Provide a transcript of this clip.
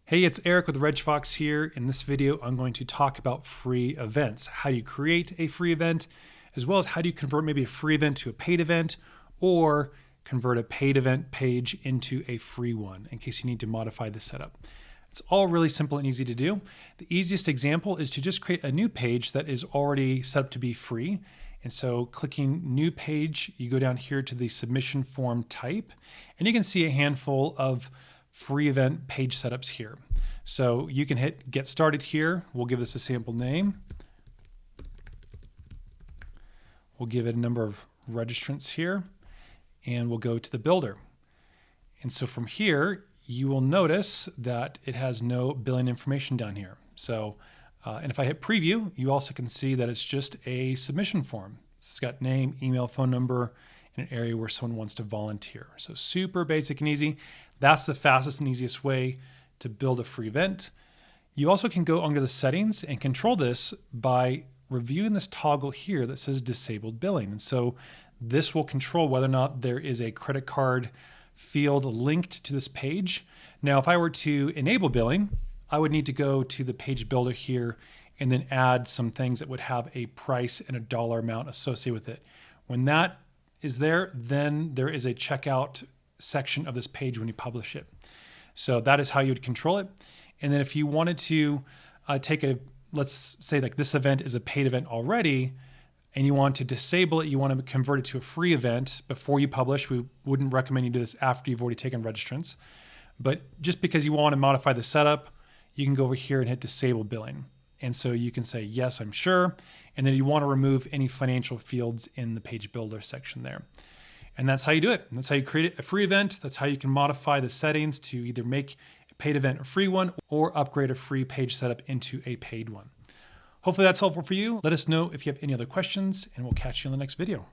Hey, it's Eric with RegFox here. In this video, I'm going to talk about free events. How do you create a free event, as well as how do you convert maybe a free event to a paid event, or convert a paid event page into a free one in case you need to modify the setup. It's all really simple and easy to do. The easiest example is to just create a new page that is already set up to be free. And so clicking new page, you go down here to the submission form type, and you can see a handful of free event page setups here. So you can hit get started here. We'll give this a sample name. We'll give it a number of registrants here, and we'll go to the builder. And so from here, you will notice that it has no billing information down here. So, and if I hit preview, you also can see that it's just a submission form. So it's got name, email, phone number, and an area where someone wants to volunteer. So super basic and easy. That's the fastest and easiest way to build a free event. You also can go under the settings and control this by reviewing this toggle here that says disabled billing. And so this will control whether or not there is a credit card field linked to this page. Now, if I were to enable billing, I would need to go to the page builder here and then add some things that would have a price and a dollar amount associated with it. When that is there, then there is a checkout section of this page when you publish it. So that is how you would control it. And then if you wanted to let's say like this event is a paid event already, and you want to disable it, you want to convert it to a free event before you publish. We wouldn't recommend you do this after you've already taken registrants. But just because you want to modify the setup, you can go over here and hit disable billing. And so you can say, yes, I'm sure. And then you want to remove any financial fields in the page builder section there. And that's how you do it. And that's how you create a free event. That's how you can modify the settings to either make a paid event a free one or upgrade a free page setup into a paid one. Hopefully that's helpful for you. Let us know if you have any other questions, and we'll catch you in the next video.